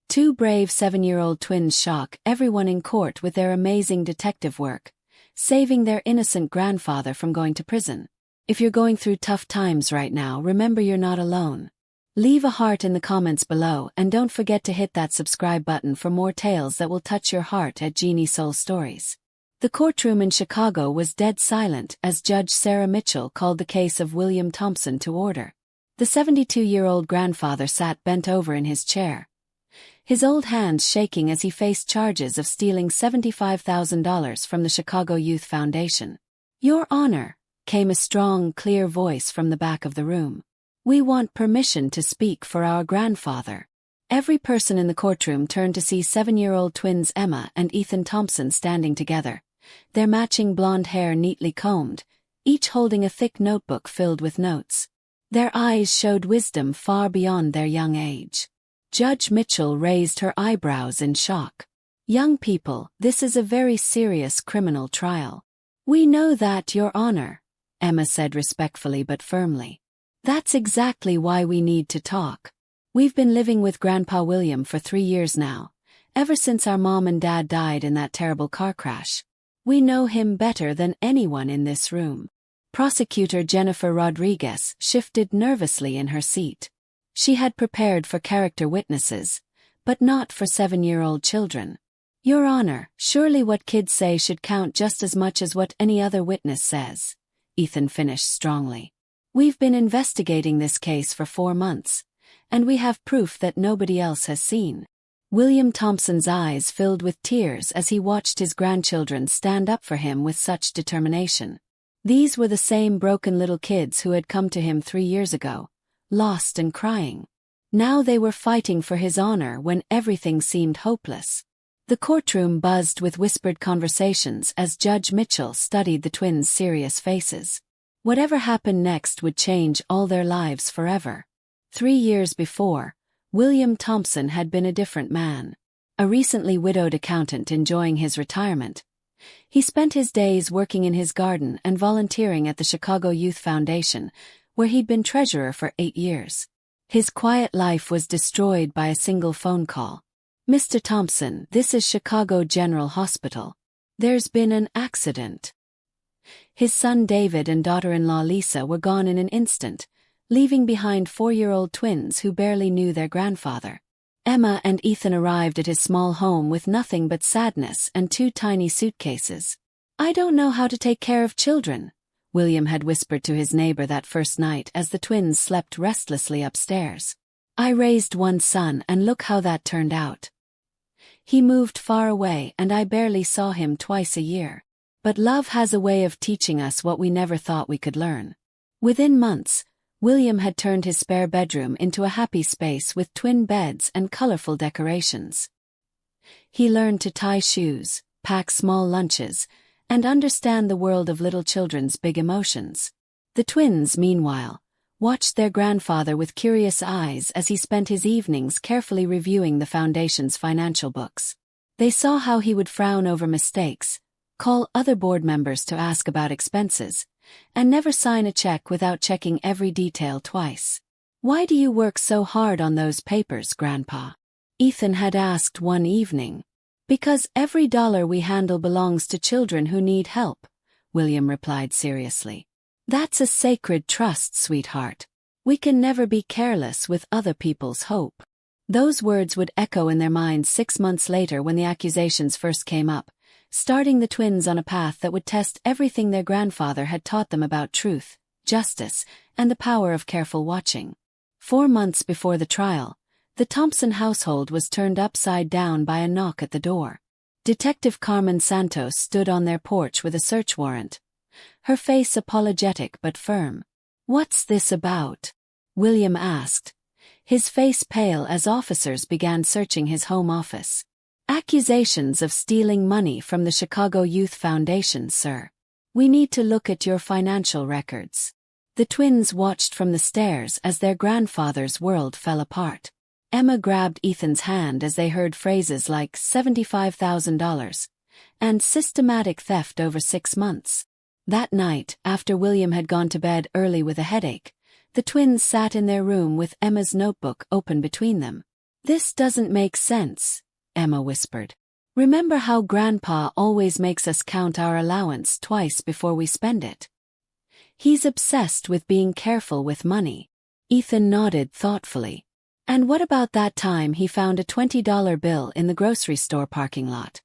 Two brave 7-year-old twins shock everyone in court with their amazing detective work, saving their innocent grandfather from going to prison. If you're going through tough times right now, remember you're not alone. Leave a heart in the comments below and don't forget to hit that subscribe button for more tales that will touch your heart at Jeannie Soul Stories. The courtroom in Chicago was dead silent as Judge Sarah Mitchell called the case of William Thompson to order. The 72-year-old grandfather sat bent over in his chair, his old hands shaking as he faced charges of stealing $75,000 from the Chicago Youth Foundation. "Your Honor," came a strong, clear voice from the back of the room. "We want permission to speak for our grandfather." Every person in the courtroom turned to see 7-year-old twins Emma and Ethan Thompson standing together, their matching blonde hair neatly combed, each holding a thick notebook filled with notes. Their eyes showed wisdom far beyond their young age. Judge Mitchell raised her eyebrows in shock. "Young people, this is a very serious criminal trial." "We know that, Your Honor," Emma said respectfully but firmly. "That's exactly why we need to talk. We've been living with Grandpa William for 3 years now, ever since our mom and dad died in that terrible car crash. We know him better than anyone in this room." Prosecutor Jennifer Rodriguez shifted nervously in her seat. She had prepared for character witnesses, but not for 7-year-old children. "Your Honor, surely what kids say should count just as much as what any other witness says," Ethan finished strongly. "We've been investigating this case for 4 months, and we have proof that nobody else has seen." William Thompson's eyes filled with tears as he watched his grandchildren stand up for him with such determination. These were the same broken little kids who had come to him 3 years ago, lost and crying. Now they were fighting for his honor when everything seemed hopeless. The courtroom buzzed with whispered conversations as Judge Mitchell studied the twins' serious faces. Whatever happened next would change all their lives forever. 3 years before, William Thompson had been a different man. A recently widowed accountant enjoying his retirement, he spent his days working in his garden and volunteering at the Chicago Youth Foundation, where he'd been treasurer for 8 years. His quiet life was destroyed by a single phone call. "Mr. Thompson, this is Chicago General Hospital. There's been an accident." His son David and daughter-in-law Lisa were gone in an instant, leaving behind 4-year-old twins who barely knew their grandfather. Emma and Ethan arrived at his small home with nothing but sadness and 2 tiny suitcases. "I don't know how to take care of children," William had whispered to his neighbor that first night as the twins slept restlessly upstairs. "I raised one son and look how that turned out. He moved far away and I barely saw him twice a year. But love has a way of teaching us what we never thought we could learn." Within months, William had turned his spare bedroom into a happy space with twin beds and colorful decorations. He learned to tie shoes, pack small lunches, and understand the world of little children's big emotions. The twins, meanwhile, watched their grandfather with curious eyes as he spent his evenings carefully reviewing the foundation's financial books. They saw how he would frown over mistakes, call other board members to ask about expenses, and never sign a check without checking every detail twice. "Why do you work so hard on those papers, Grandpa?" Ethan had asked one evening. "Because every dollar we handle belongs to children who need help," William replied seriously. "That's a sacred trust, sweetheart. We can never be careless with other people's hope." Those words would echo in their minds 6 months later when the accusations first came up, starting the twins on a path that would test everything their grandfather had taught them about truth, justice, and the power of careful watching. 4 months before the trial, the Thompson household was turned upside down by a knock at the door. Detective Carmen Santos stood on their porch with a search warrant, her face apologetic but firm. "What's this about?" William asked, his face pale as officers began searching his home office. "Accusations of stealing money from the Chicago Youth Foundation, sir. We need to look at your financial records." The twins watched from the stairs as their grandfather's world fell apart. Emma grabbed Ethan's hand as they heard phrases like $75,000 and systematic theft over 6 months. That night, after William had gone to bed early with a headache, the twins sat in their room with Emma's notebook open between them. "This doesn't make sense," Emma whispered. "Remember how Grandpa always makes us count our allowance twice before we spend it? He's obsessed with being careful with money." Ethan nodded thoughtfully. "And what about that time he found a $20 bill in the grocery store parking lot?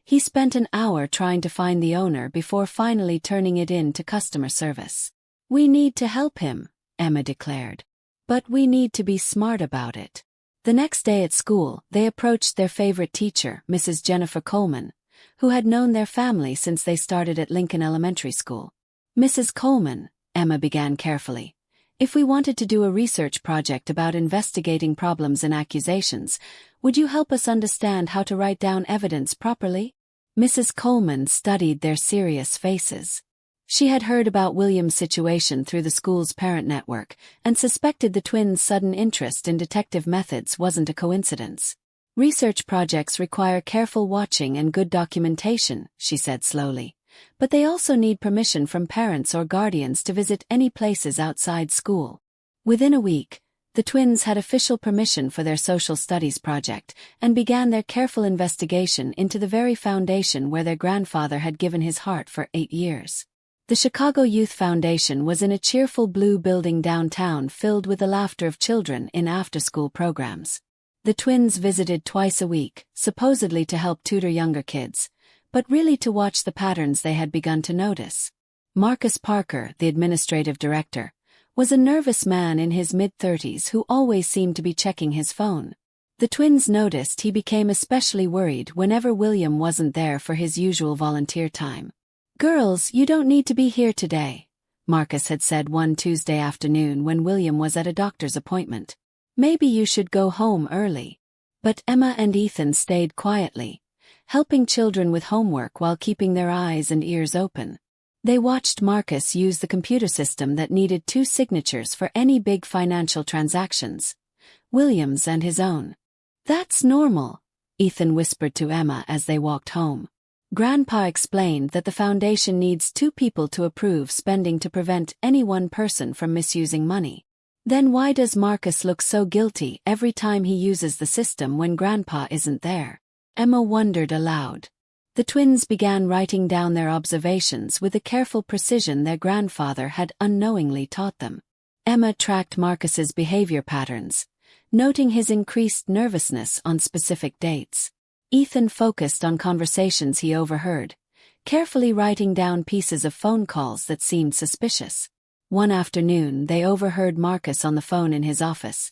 He spent an hour trying to find the owner before finally turning it in to customer service." "We need to help him," Emma declared. "But we need to be smart about it." The next day at school, they approached their favorite teacher, Mrs. Jennifer Coleman, who had known their family since they started at Lincoln Elementary School. "Mrs. Coleman," Emma began carefully, "if we wanted to do a research project about investigating problems and accusations, would you help us understand how to write down evidence properly?" Mrs. Coleman studied their serious faces. She had heard about William's situation through the school's parent network and suspected the twins' sudden interest in detective methods wasn't a coincidence. "Research projects require careful watching and good documentation," she said slowly. "But they also need permission from parents or guardians to visit any places outside school." Within a week, the twins had official permission for their social studies project and began their careful investigation into the very foundation where their grandfather had given his heart for 8 years. The Chicago Youth Foundation was in a cheerful blue building downtown filled with the laughter of children in after-school programs. The twins visited twice a week, supposedly to help tutor younger kids, but really to watch the patterns they had begun to notice. Marcus Parker, the administrative director, was a nervous man in his mid-30s who always seemed to be checking his phone. The twins noticed he became especially worried whenever William wasn't there for his usual volunteer time. "Girls, you don't need to be here today," Marcus had said one Tuesday afternoon when William was at a doctor's appointment. "Maybe you should go home early." But Emma and Ethan stayed quietly, helping children with homework while keeping their eyes and ears open. They watched Marcus use the computer system that needed 2 signatures for any big financial transactions, William's and his own. "That's normal," Ethan whispered to Emma as they walked home. Grandpa explained that the foundation needs 2 people to approve spending to prevent any one person from misusing money. "Then why does Marcus look so guilty every time he uses the system when Grandpa isn't there?" Emma wondered aloud. The twins began writing down their observations with the careful precision their grandfather had unknowingly taught them. Emma tracked Marcus's behavior patterns, noting his increased nervousness on specific dates. Ethan focused on conversations he overheard, carefully writing down pieces of phone calls that seemed suspicious. One afternoon, they overheard Marcus on the phone in his office.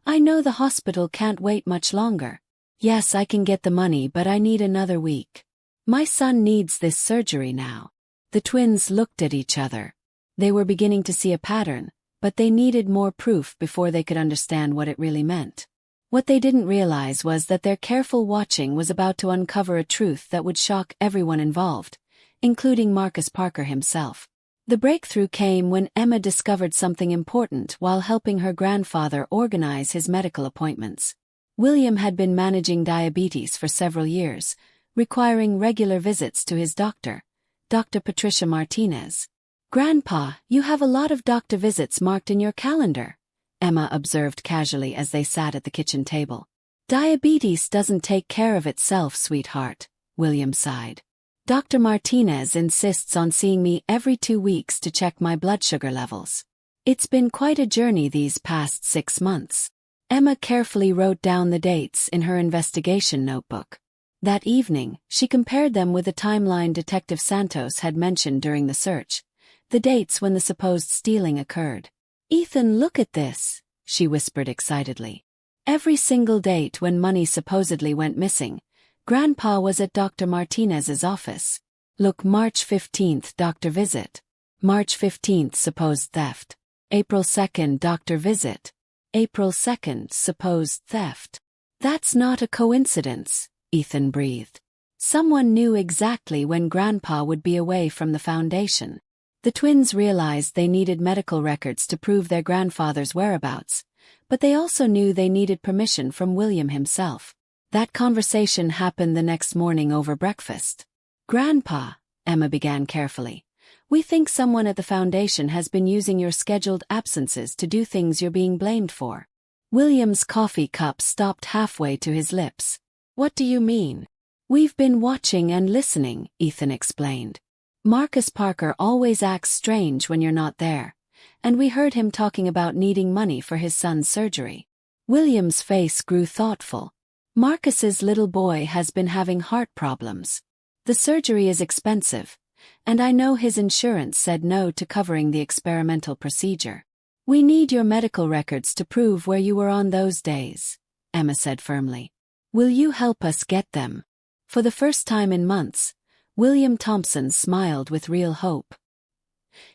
"I know the hospital can't wait much longer. Yes, I can get the money, but I need another week. My son needs this surgery now." The twins looked at each other. They were beginning to see a pattern, but they needed more proof before they could understand what it really meant. What they didn't realize was that their careful watching was about to uncover a truth that would shock everyone involved, including Marcus Parker himself. The breakthrough came when Emma discovered something important while helping her grandfather organize his medical appointments. William had been managing diabetes for several years, requiring regular visits to his doctor, Dr. Patricia Martinez. "Grandpa, you have a lot of doctor visits marked in your calendar," Emma observed casually as they sat at the kitchen table. "Diabetes doesn't take care of itself, sweetheart," William sighed. "Dr. Martinez insists on seeing me every 2 weeks to check my blood sugar levels. It's been quite a journey these past 6 months." Emma carefully wrote down the dates in her investigation notebook. That evening, she compared them with the timeline Detective Santos had mentioned during the search, the dates when the supposed stealing occurred. "Ethan, look at this," she whispered excitedly. "Every single date when money supposedly went missing, Grandpa was at Dr. Martinez's office. Look, March 15th, doctor visit. March 15th, supposed theft. April 2nd, doctor visit. April 2nd, supposed theft. That's not a coincidence," Ethan breathed. Someone knew exactly when Grandpa would be away from the foundation. The twins realized they needed medical records to prove their grandfather's whereabouts, but they also knew they needed permission from William himself. That conversation happened the next morning over breakfast. "Grandpa," Emma began carefully, "we think someone at the foundation has been using your scheduled absences to do things you're being blamed for." William's coffee cup stopped halfway to his lips. "What do you mean?" "We've been watching and listening," Ethan explained. "Marcus Parker always acts strange when you're not there, and we heard him talking about needing money for his son's surgery." William's face grew thoughtful. "Marcus's little boy has been having heart problems. The surgery is expensive, and I know his insurance said no to covering the experimental procedure. We need your medical records to prove where you were on those days," Emma said firmly. "Will you help us get them?" For the first time in months, William Thompson smiled with real hope.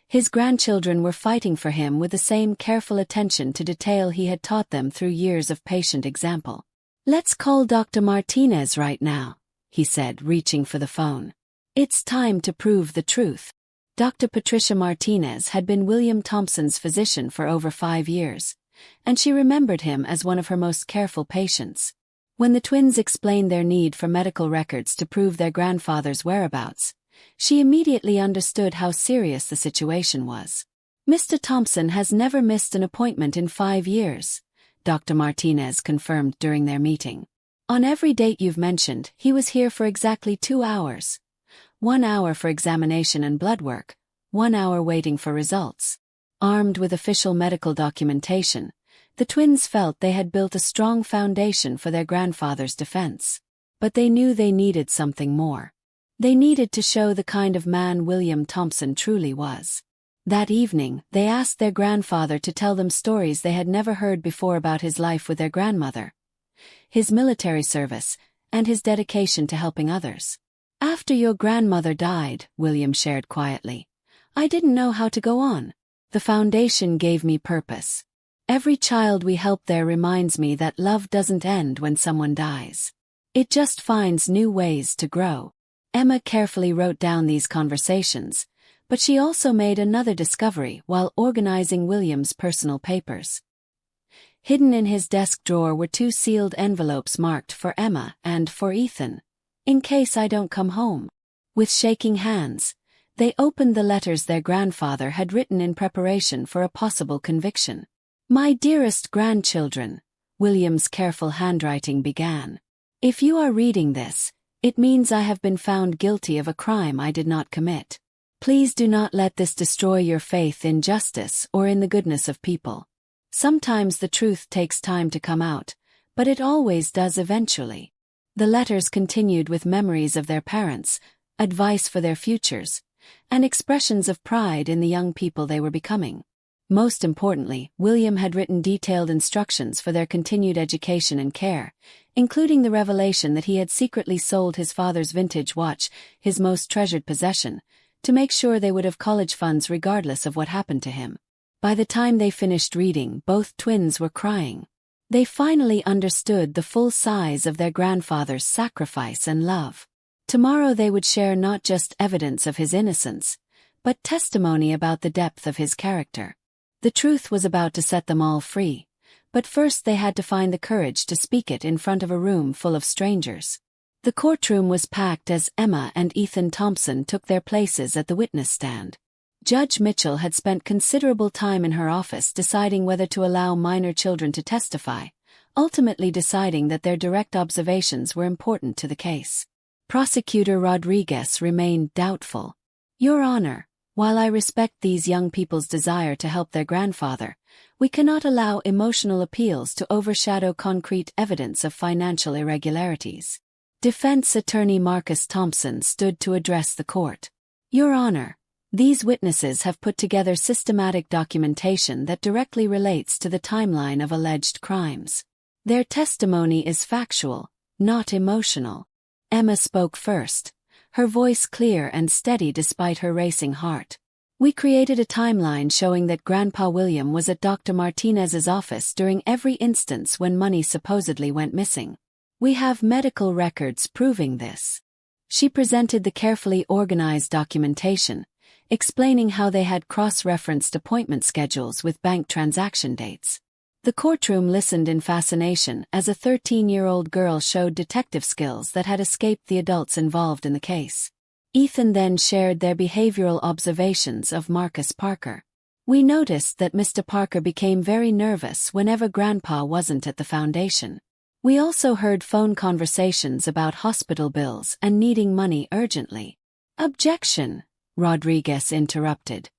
His grandchildren were fighting for him with the same careful attention to detail he had taught them through years of patient example. "Let's call Dr. Martinez right now," he said, reaching for the phone. "It's time to prove the truth." Dr. Patricia Martinez had been William Thompson's physician for over 5 years, and she remembered him as one of her most careful patients. When the twins explained their need for medical records to prove their grandfather's whereabouts, she immediately understood how serious the situation was. "Mr. Thompson has never missed an appointment in 5 years," Dr. Martinez confirmed during their meeting. "On every date you've mentioned, he was here for exactly 2 hours. 1 hour for examination and blood work, 1 hour waiting for results." Armed with official medical documentation, the twins felt they had built a strong foundation for their grandfather's defense. But they knew they needed something more. They needed to show the kind of man William Thompson truly was. That evening, they asked their grandfather to tell them stories they had never heard before about his life with their grandmother, his military service, and his dedication to helping others. "After your grandmother died," William shared quietly, "I didn't know how to go on. The foundation gave me purpose. Every child we help there reminds me that love doesn't end when someone dies. It just finds new ways to grow." Emma carefully wrote down these conversations, but she also made another discovery while organizing William's personal papers. Hidden in his desk drawer were 2 sealed envelopes marked for Emma and for Ethan, "In case I don't come home." With shaking hands, they opened the letters their grandfather had written in preparation for a possible conviction. "My dearest grandchildren," William's careful handwriting began. "If you are reading this, it means I have been found guilty of a crime I did not commit. Please do not let this destroy your faith in justice or in the goodness of people. Sometimes the truth takes time to come out, but it always does eventually." The letters continued with memories of their parents, advice for their futures, and expressions of pride in the young people they were becoming. Most importantly, William had written detailed instructions for their continued education and care, including the revelation that he had secretly sold his father's vintage watch, his most treasured possession, to make sure they would have college funds regardless of what happened to him. By the time they finished reading, both twins were crying. They finally understood the full size of their grandfather's sacrifice and love. Tomorrow they would share not just evidence of his innocence, but testimony about the depth of his character. The truth was about to set them all free, but first they had to find the courage to speak it in front of a room full of strangers. The courtroom was packed as Emma and Ethan Thompson took their places at the witness stand. Judge Mitchell had spent considerable time in her office deciding whether to allow minor children to testify, ultimately deciding that their direct observations were important to the case. Prosecutor Rodriguez remained doubtful. "Your Honor, while I respect these young people's desire to help their grandfather, we cannot allow emotional appeals to overshadow concrete evidence of financial irregularities." Defense attorney Marcus Thompson stood to address the court. "Your Honor, these witnesses have put together systematic documentation that directly relates to the timeline of alleged crimes. Their testimony is factual, not emotional." Emma spoke first, her voice clear and steady despite her racing heart. "We created a timeline showing that Grandpa William was at Dr. Martinez's office during every instance when money supposedly went missing. We have medical records proving this." She presented the carefully organized documentation, explaining how they had cross-referenced appointment schedules with bank transaction dates. The courtroom listened in fascination as a 13-year-old girl showed detective skills that had escaped the adults involved in the case. Ethan then shared their behavioral observations of Marcus Parker. We noticed that Mr. Parker became very nervous whenever Grandpa wasn't at the foundation. We also heard phone conversations about hospital bills and needing money urgently. Objection, Rodriguez interrupted.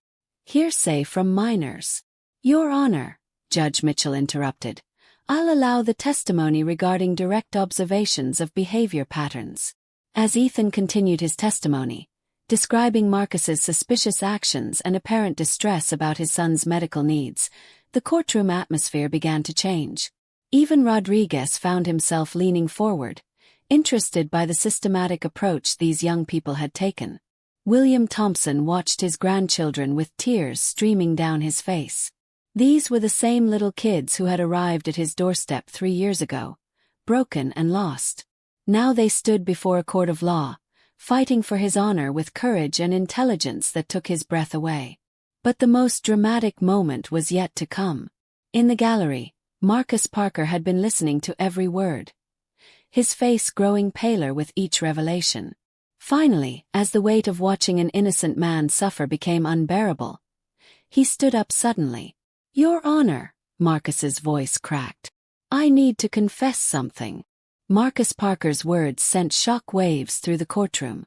Hearsay from minors. Your Honor, Judge Mitchell interrupted. I'll allow the testimony regarding direct observations of behavior patterns. As Ethan continued his testimony, describing Marcus's suspicious actions and apparent distress about his son's medical needs, the courtroom atmosphere began to change. Even Rodriguez found himself leaning forward, interested by the systematic approach these young people had taken. William Thompson watched his grandchildren with tears streaming down his face. These were the same little kids who had arrived at his doorstep 3 years ago, broken and lost. Now they stood before a court of law, fighting for his honor with courage and intelligence that took his breath away. But the most dramatic moment was yet to come. In the gallery, Marcus Parker had been listening to every word, his face growing paler with each revelation. Finally, as the weight of watching an innocent man suffer became unbearable, he stood up suddenly. Your Honor, Marcus's voice cracked. I need to confess something. Marcus Parker's words sent shock waves through the courtroom.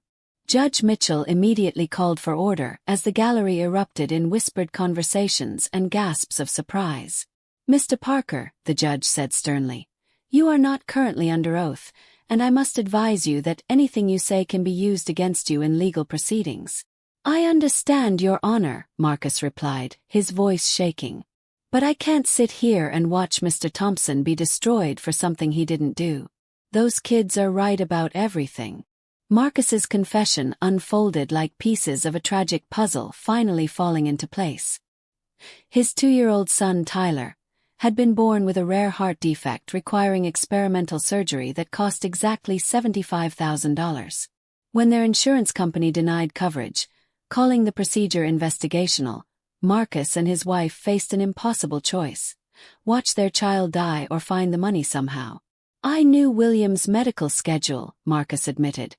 Judge Mitchell immediately called for order as the gallery erupted in whispered conversations and gasps of surprise. Mr. Parker, the judge said sternly, you are not currently under oath, and I must advise you that anything you say can be used against you in legal proceedings. I understand, Your Honor, Marcus replied, his voice shaking. But I can't sit here and watch Mr. Thompson be destroyed for something he didn't do. Those kids are right about everything. Marcus's confession unfolded like pieces of a tragic puzzle finally falling into place. His 2-year-old son Tyler had been born with a rare heart defect requiring experimental surgery that cost exactly $75,000. When their insurance company denied coverage, calling the procedure investigational, Marcus and his wife faced an impossible choice: watch their child die or find the money somehow. I knew William's medical schedule, Marcus admitted,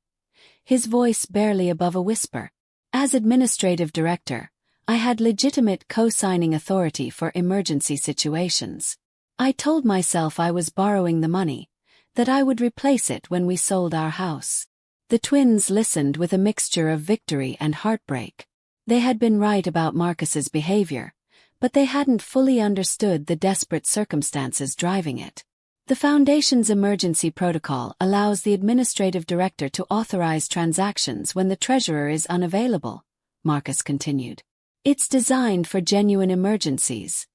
his voice barely above a whisper. As administrative director, I had legitimate co-signing authority for emergency situations. I told myself I was borrowing the money, that I would replace it when we sold our house. The twins listened with a mixture of victory and heartbreak. They had been right about Marcus's behavior, but they hadn't fully understood the desperate circumstances driving it. The Foundation's emergency protocol allows the administrative director to authorize transactions when the treasurer is unavailable, Marcus continued. It's designed for genuine emergencies,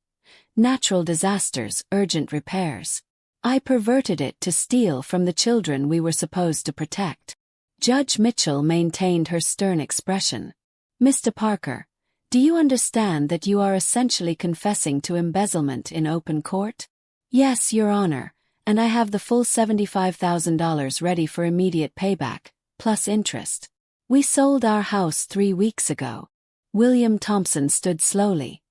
natural disasters, urgent repairs. I perverted it to steal from the children we were supposed to protect. Judge Mitchell maintained her stern expression. Mr. Parker, do you understand that you are essentially confessing to embezzlement in open court? Yes, Your Honor, and I have the full $75,000 ready for immediate payback, plus interest. We sold our house 3 weeks ago. William Thompson stood slowly,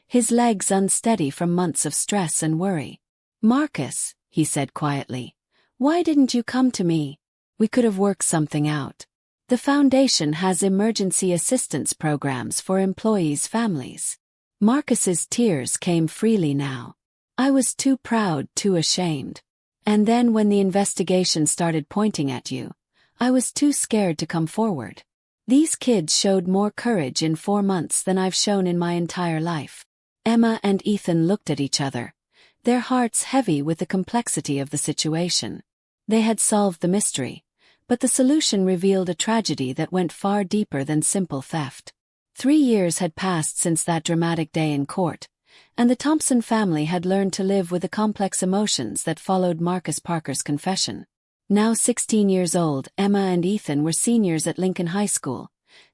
his legs unsteady from months of stress and worry. Marcus, he said quietly, why didn't you come to me? We could have worked something out. The Foundation has emergency assistance programs for employees' families. Marcus's tears came freely now. I was too proud, too ashamed. And then when the investigation started pointing at you, I was too scared to come forward. These kids showed more courage in 4 months than I've shown in my entire life. Emma and Ethan looked at each other, their hearts heavy with the complexity of the situation. They had solved the mystery, but the solution revealed a tragedy that went far deeper than simple theft. 3 years had passed since that dramatic day in court, and the Thompson family had learned to live with the complex emotions that followed Marcus Parker's confession. Now 16 years old, Emma and Ethan were seniors at Lincoln High School,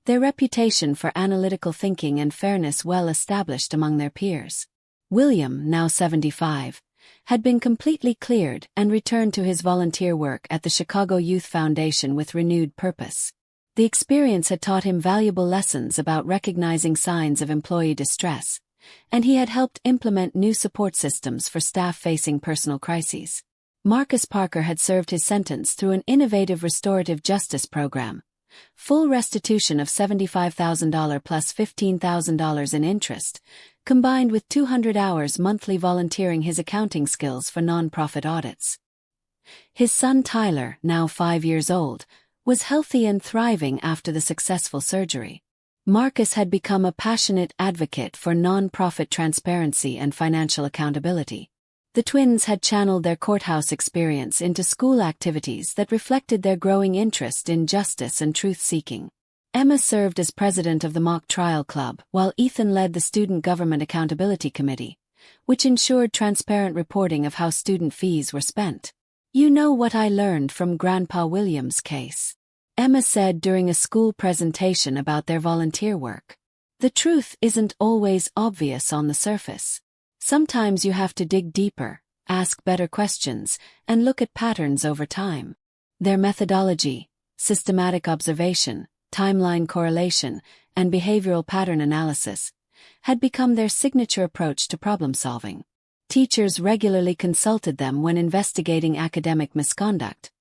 their reputation for analytical thinking and fairness well established among their peers. William, now 75, had been completely cleared and returned to his volunteer work at the Chicago Youth Foundation with renewed purpose. The experience had taught him valuable lessons about recognizing signs of employee distress, and he had helped implement new support systems for staff facing personal crises. Marcus Parker had served his sentence through an innovative restorative justice program, full restitution of $75,000 plus $15,000 in interest, combined with 200 hours monthly volunteering his accounting skills for nonprofit audits. His son Tyler, now 5 years old, was healthy and thriving after the successful surgery. Marcus had become a passionate advocate for nonprofit transparency and financial accountability. The twins had channeled their courthouse experience into school activities that reflected their growing interest in justice and truth-seeking. Emma served as president of the Mock Trial Club, while Ethan led the Student Government Accountability Committee, which ensured transparent reporting of how student fees were spent. "You know what I learned from Grandpa Williams' case," Emma said during a school presentation about their volunteer work. "The truth isn't always obvious on the surface. Sometimes you have to dig deeper, ask better questions, and look at patterns over time." Their methodology, systematic observation, timeline correlation, and behavioral pattern analysis, had become their signature approach to problem-solving. Teachers regularly consulted them when investigating academic misconduct,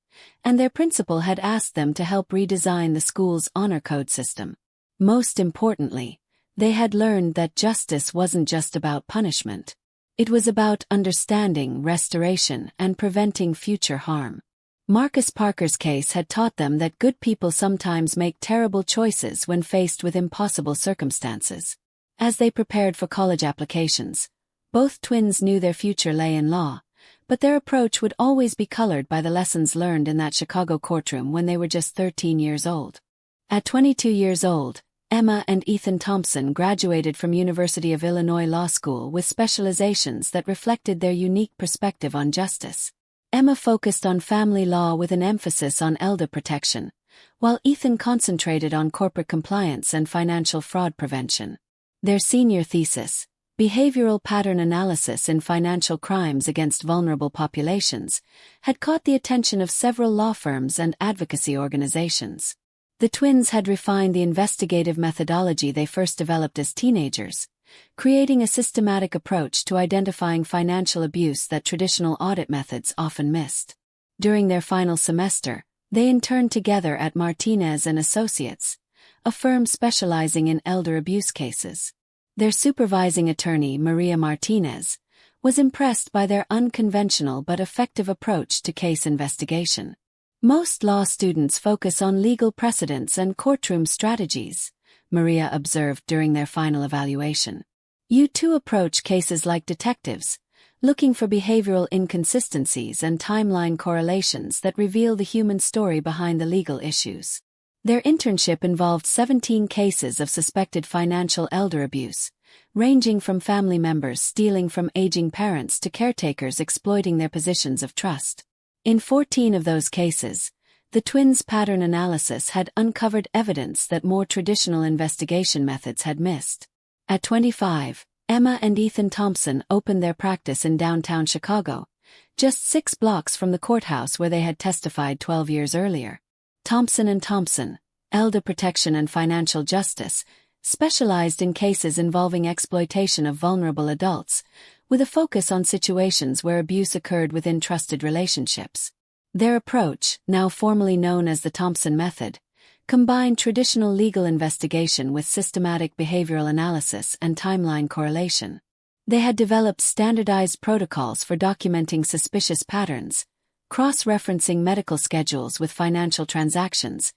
and their principal had asked them to help redesign the school's honor code system. Most importantly, they had learned that justice wasn't just about punishment. It was about understanding, restoration, and preventing future harm. Marcus Parker's case had taught them that good people sometimes make terrible choices when faced with impossible circumstances. As they prepared for college applications, both twins knew their future lay in law, but their approach would always be colored by the lessons learned in that Chicago courtroom when they were just 13 years old. At 22 years old, Emma and Ethan Thompson graduated from University of Illinois Law School with specializations that reflected their unique perspective on justice. Emma focused on family law with an emphasis on elder protection, while Ethan concentrated on corporate compliance and financial fraud prevention. Their senior thesis, Behavioral Pattern Analysis in Financial Crimes Against Vulnerable Populations, had caught the attention of several law firms and advocacy organizations. The twins had refined the investigative methodology they first developed as teenagers, creating a systematic approach to identifying financial abuse that traditional audit methods often missed. During their final semester, they interned together at Martinez and Associates, a firm specializing in elder abuse cases. Their supervising attorney, Maria Martinez, was impressed by their unconventional but effective approach to case investigation. "Most law students focus on legal precedents and courtroom strategies," Maria observed during their final evaluation. "You two approach cases like detectives, looking for behavioral inconsistencies and timeline correlations that reveal the human story behind the legal issues." Their internship involved 17 cases of suspected financial elder abuse, ranging from family members stealing from aging parents to caretakers exploiting their positions of trust. In 14 of those cases, the twins' pattern analysis had uncovered evidence that more traditional investigation methods had missed. At 25, Emma and Ethan Thompson opened their practice in downtown Chicago, just 6 blocks from the courthouse where they had testified 12 years earlier. Thompson & Thompson, Elder Protection and Financial Justice, specialized in cases involving exploitation of vulnerable adults, with a focus on situations where abuse occurred within trusted relationships. Their approach, now formally known as the Thompson Method, combined traditional legal investigation with systematic behavioral analysis and timeline correlation. They had developed standardized protocols for documenting suspicious patterns, cross-referencing medical schedules with financial transactions,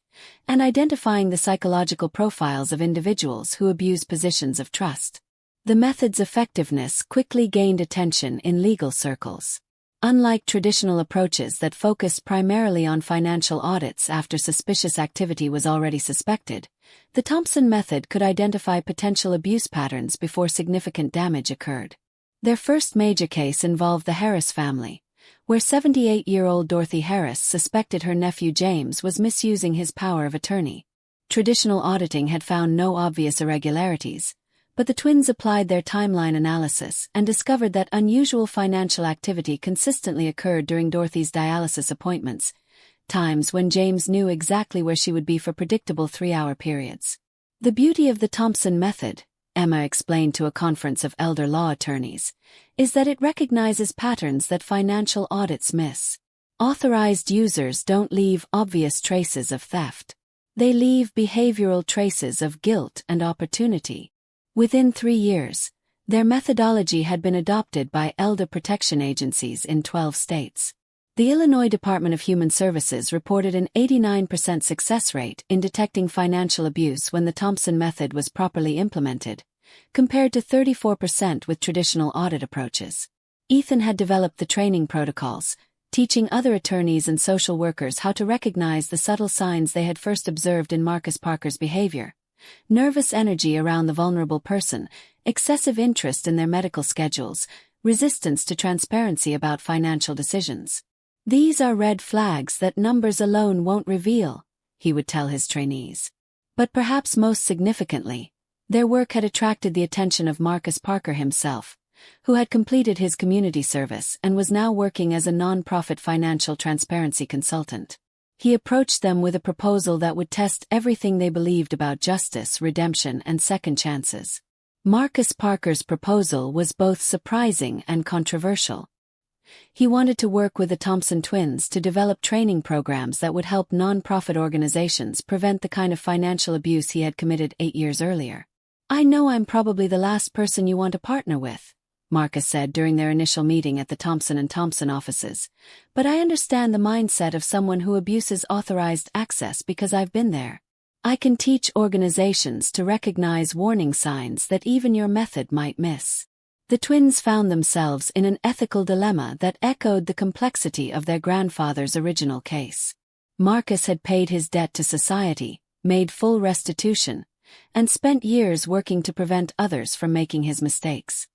and identifying the psychological profiles of individuals who abuse positions of trust. The method's effectiveness quickly gained attention in legal circles. Unlike traditional approaches that focused primarily on financial audits after suspicious activity was already suspected, the Thompson method could identify potential abuse patterns before significant damage occurred. Their first major case involved the Harris family, where 78-year-old Dorothy Harris suspected her nephew James was misusing his power of attorney. Traditional auditing had found no obvious irregularities, but the twins applied their timeline analysis and discovered that unusual financial activity consistently occurred during Dorothy's dialysis appointments, times when James knew exactly where she would be for predictable 3-hour periods. "The beauty of the Thompson method," Emma explained to a conference of elder law attorneys, "is that it recognizes patterns that financial audits miss. Authorized users don't leave obvious traces of theft. They leave behavioral traces of guilt and opportunity. Within 3 years, their methodology had been adopted by elder protection agencies in 12 states. The Illinois Department of Human Services reported an 89% success rate in detecting financial abuse when the Thompson method was properly implemented, compared to 34% with traditional audit approaches. Ethan had developed the training protocols, teaching other attorneys and social workers how to recognize the subtle signs they had first observed in Marcus Parker's behavior: nervous energy around the vulnerable person, excessive interest in their medical schedules, resistance to transparency about financial decisions. "These are red flags that numbers alone won't reveal," he would tell his trainees. But perhaps most significantly, their work had attracted the attention of Marcus Parker himself, who had completed his community service and was now working as a non-profit financial transparency consultant. He approached them with a proposal that would test everything they believed about justice, redemption, and second chances. Marcus Parker's proposal was both surprising and controversial. He wanted to work with the Thompson twins to develop training programs that would help non-profit organizations prevent the kind of financial abuse he had committed 8 years earlier. "I know I'm probably the last person you want to partner with," Marcus said during their initial meeting at the Thompson & Thompson offices, "but I understand the mindset of someone who abuses authorized access because I've been there. I can teach organizations to recognize warning signs that even your method might miss." The twins found themselves in an ethical dilemma that echoed the complexity of their grandfather's original case. Marcus had paid his debt to society, made full restitution, and spent years working to prevent others from making his mistakes.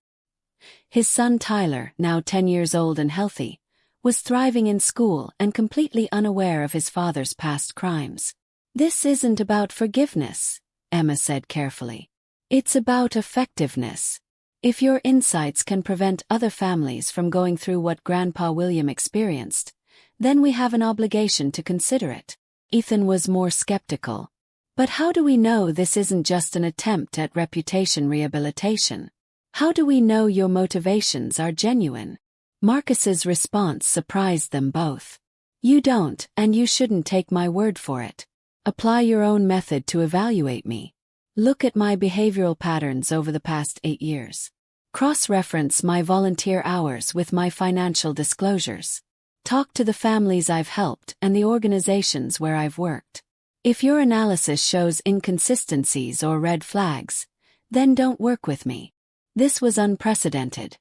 His son Tyler, now 10 years old and healthy, was thriving in school and completely unaware of his father's past crimes. "This isn't about forgiveness," Emma said carefully. "It's about effectiveness. If your insights can prevent other families from going through what Grandpa William experienced, then we have an obligation to consider it." Ethan was more skeptical. "But how do we know this isn't just an attempt at reputation rehabilitation? How do we know your motivations are genuine?" Marcus's response surprised them both. "You don't, and you shouldn't take my word for it. Apply your own method to evaluate me. Look at my behavioral patterns over the past 8 years. Cross-reference my volunteer hours with my financial disclosures. Talk to the families I've helped and the organizations where I've worked. If your analysis shows inconsistencies or red flags, then don't work with me." This was unprecedented.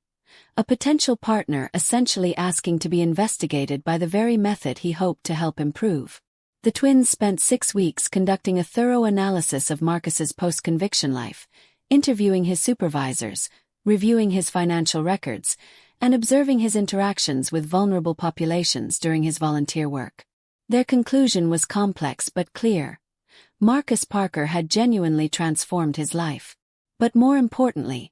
A potential partner essentially asking to be investigated by the very method he hoped to help improve. The twins spent 6 weeks conducting a thorough analysis of Marcus's post-conviction life, interviewing his supervisors, reviewing his financial records, and observing his interactions with vulnerable populations during his volunteer work. Their conclusion was complex but clear. Marcus Parker had genuinely transformed his life. But more importantly,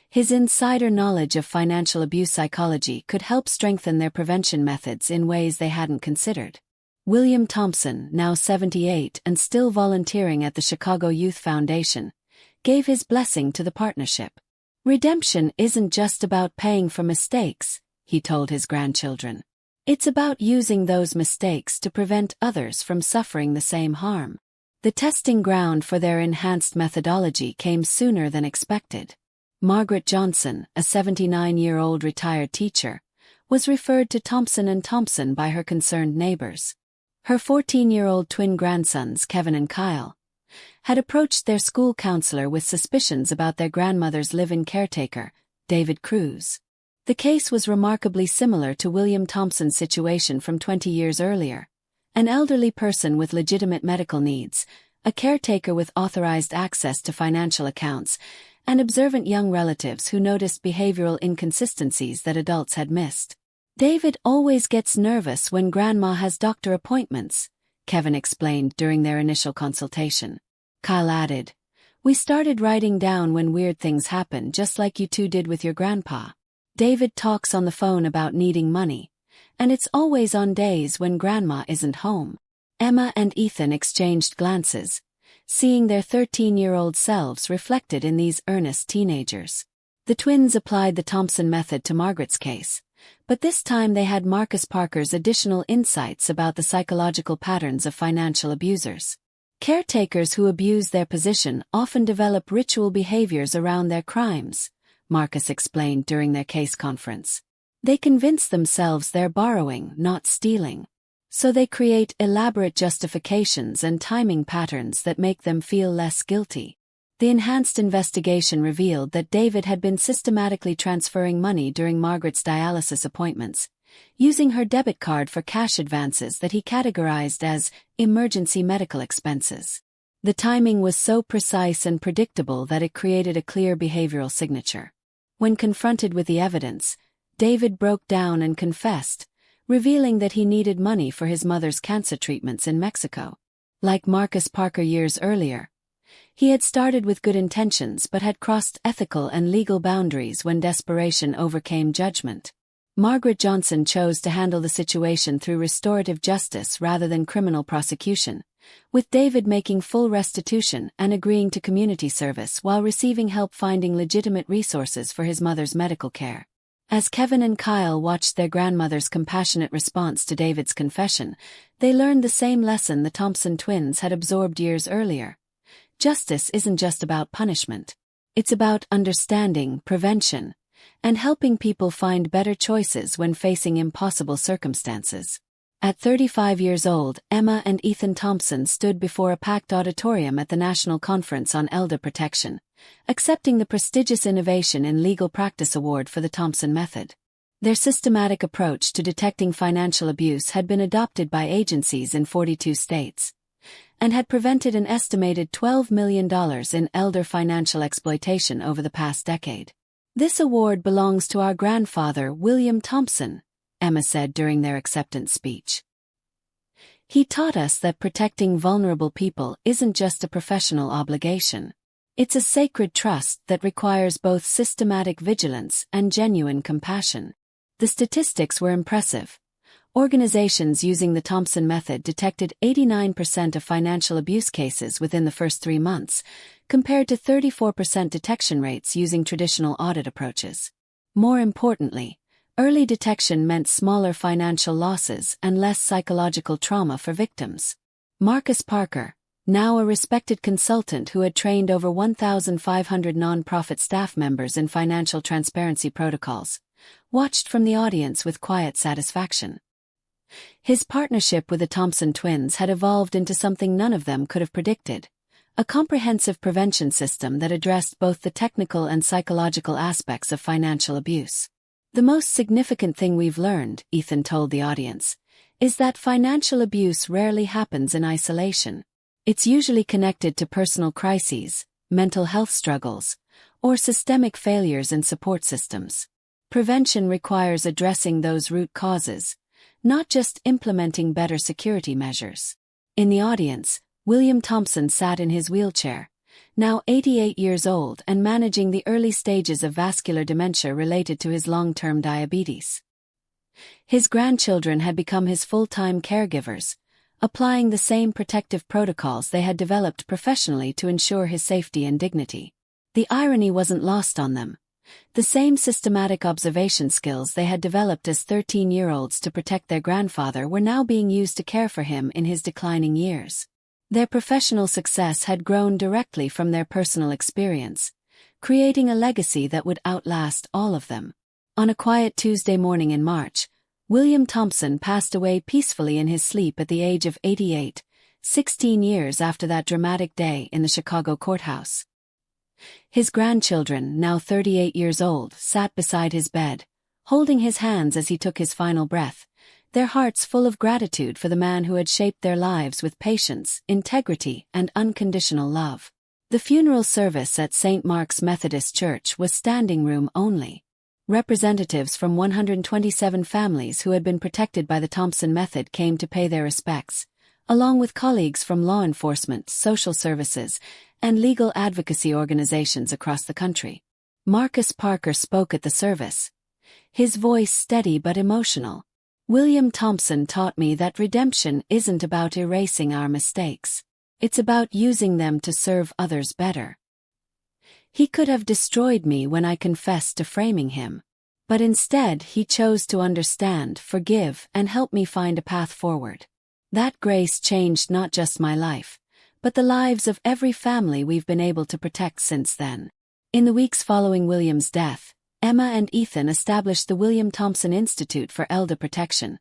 his insider knowledge of financial abuse psychology could help strengthen their prevention methods in ways they hadn't considered. William Thompson, now 78 and still volunteering at the Chicago Youth Foundation, gave his blessing to the partnership. "Redemption isn't just about paying for mistakes," he told his grandchildren. "It's about using those mistakes to prevent others from suffering the same harm." The testing ground for their enhanced methodology came sooner than expected. Margaret Johnson, a 79-year-old retired teacher, was referred to Thompson & Thompson by her concerned neighbors. Her 14-year-old twin grandsons, Kevin and Kyle, had approached their school counselor with suspicions about their grandmother's live-in caretaker, David Cruz. The case was remarkably similar to William Thompson's situation from 20 years earlier: an elderly person with legitimate medical needs, a caretaker with authorized access to financial accounts, and observant young relatives who noticed behavioral inconsistencies that adults had missed. "David always gets nervous when Grandma has doctor appointments," Kevin explained during their initial consultation. Kyle added, "We started writing down when weird things happen, just like you two did with your grandpa. David talks on the phone about needing money, and it's always on days when Grandma isn't home." Emma and Ethan exchanged glances, seeing their 13-year-old selves reflected in these earnest teenagers. The twins applied the Thompson method to Margaret's case, but this time they had Marcus Parker's additional insights about the psychological patterns of financial abusers. Caretakers who abuse their position often develop ritual behaviors around their crimes, Marcus explained during their case conference. They convince themselves they're borrowing, not stealing. So they create elaborate justifications and timing patterns that make them feel less guilty. The enhanced investigation revealed that David had been systematically transferring money during Margaret's dialysis appointments, using her debit card for cash advances that he categorized as emergency medical expenses. The timing was so precise and predictable that it created a clear behavioral signature. When confronted with the evidence, David broke down and confessed, revealing that he needed money for his mother's cancer treatments in Mexico. Like Marcus Parker years earlier, he had started with good intentions but had crossed ethical and legal boundaries when desperation overcame judgment. Margaret Johnson chose to handle the situation through restorative justice rather than criminal prosecution, with David making full restitution and agreeing to community service while receiving help finding legitimate resources for his mother's medical care. As Kevin and Kyle watched their grandmother's compassionate response to David's confession, they learned the same lesson the Thompson twins had absorbed years earlier. Justice isn't just about punishment. It's about understanding, prevention, and helping people find better choices when facing impossible circumstances. At 35 years old, Emma and Ethan Thompson stood before a packed auditorium at the National Conference on Elder Protection, accepting the prestigious Innovation in Legal Practice Award for the Thompson Method. Their systematic approach to detecting financial abuse had been adopted by agencies in 42 states, and had prevented an estimated $12 million in elder financial exploitation over the past decade. "This award belongs to our grandfather, William Thompson," Emma said during their acceptance speech. "He taught us that protecting vulnerable people isn't just a professional obligation. It's a sacred trust that requires both systematic vigilance and genuine compassion." The statistics were impressive. Organizations using the Thompson method detected 89% of financial abuse cases within the first 3 months, compared to 34% detection rates using traditional audit approaches. More importantly, early detection meant smaller financial losses and less psychological trauma for victims. Marcus Parker, now a respected consultant who had trained over 1,500 nonprofit staff members in financial transparency protocols, watched from the audience with quiet satisfaction. His partnership with the Thompson twins had evolved into something none of them could have predicted: a comprehensive prevention system that addressed both the technical and psychological aspects of financial abuse. "The most significant thing we've learned," Ethan told the audience, "is that financial abuse rarely happens in isolation. It's usually connected to personal crises, mental health struggles, or systemic failures in support systems. Prevention requires addressing those root causes, not just implementing better security measures." In the audience, William Thompson sat in his wheelchair, now 88 years old and managing the early stages of vascular dementia related to his long-term diabetes. His grandchildren had become his full-time caregivers, applying the same protective protocols they had developed professionally to ensure his safety and dignity. The irony wasn't lost on them. The same systematic observation skills they had developed as 13-year-olds to protect their grandfather were now being used to care for him in his declining years. Their professional success had grown directly from their personal experience, creating a legacy that would outlast all of them. On a quiet Tuesday morning in March, William Thompson passed away peacefully in his sleep at the age of 88, 16 years after that dramatic day in the Chicago courthouse. His grandchildren, now 38 years old, sat beside his bed, holding his hands as he took his final breath, their hearts full of gratitude for the man who had shaped their lives with patience, integrity, and unconditional love. The funeral service at St. Mark's Methodist Church was standing room only. Representatives from 127 families who had been protected by the Thompson method came to pay their respects, along with colleagues from law enforcement, social services, and legal advocacy organizations across the country. Marcus Parker spoke at the service, his voice steady but emotional. "William Thompson taught me that redemption isn't about erasing our mistakes. It's about using them to serve others better. He could have destroyed me when I confessed to framing him. But instead he chose to understand, forgive, and help me find a path forward. That grace changed not just my life, but the lives of every family we've been able to protect since then. In the weeks following William's death, Emma and Ethan established the William Thompson Institute for Elder Protection,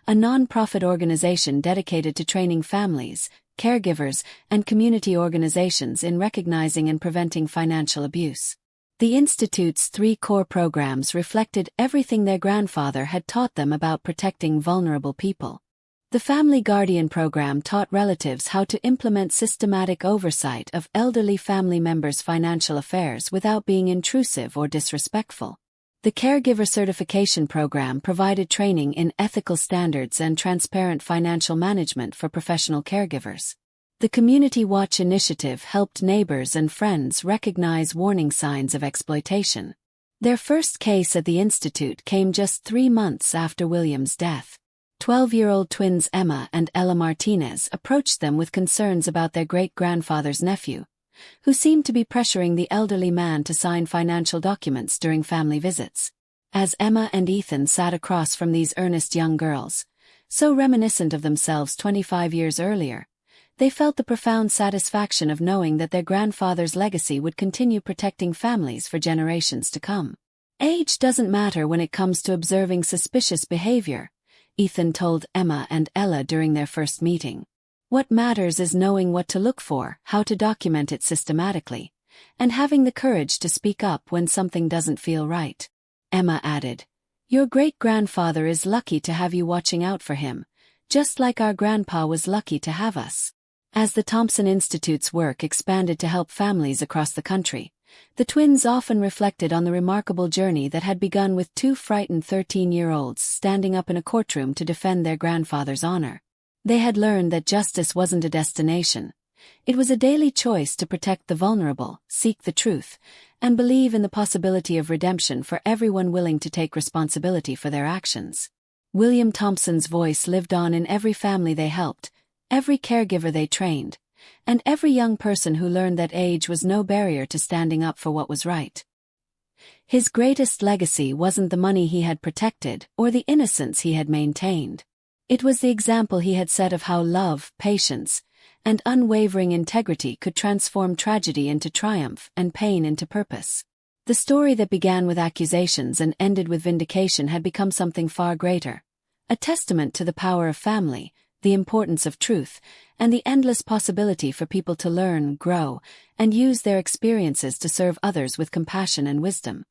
a non-profit organization dedicated to training families, caregivers, and community organizations in recognizing and preventing financial abuse. The Institute's 3 core programs reflected everything their grandfather had taught them about protecting vulnerable people. The Family Guardian program taught relatives how to implement systematic oversight of elderly family members' financial affairs without being intrusive or disrespectful. The Caregiver Certification program provided training in ethical standards and transparent financial management for professional caregivers. The Community Watch initiative helped neighbors and friends recognize warning signs of exploitation. Their first case at the Institute came just 3 months after William's death. 12-year-old twins Emma and Ella Martinez approached them with concerns about their great-grandfather's nephew, who seemed to be pressuring the elderly man to sign financial documents during family visits. As Emma and Ethan sat across from these earnest young girls, so reminiscent of themselves 25 years earlier, they felt the profound satisfaction of knowing that their grandfather's legacy would continue protecting families for generations to come. Age doesn't matter when it comes to observing suspicious behavior, Ethan told Emma and Ella during their first meeting. What matters is knowing what to look for, how to document it systematically, and having the courage to speak up when something doesn't feel right. Emma added, "Your great-grandfather is lucky to have you watching out for him, just like our grandpa was lucky to have us." As the Thompson Institute's work expanded to help families across the country, the twins often reflected on the remarkable journey that had begun with 2 frightened 13-year-olds standing up in a courtroom to defend their grandfather's honor. They had learned that justice wasn't a destination. It was a daily choice to protect the vulnerable, seek the truth, and believe in the possibility of redemption for everyone willing to take responsibility for their actions. William Thompson's voice lived on in every family they helped, every caregiver they trained, and every young person who learned that age was no barrier to standing up for what was right. His greatest legacy wasn't the money he had protected or the innocence he had maintained. It was the example he had set of how love, patience, and unwavering integrity could transform tragedy into triumph and pain into purpose. The story that began with accusations and ended with vindication had become something far greater, a testament to the power of family, the importance of truth, and the endless possibility for people to learn, grow, and use their experiences to serve others with compassion and wisdom.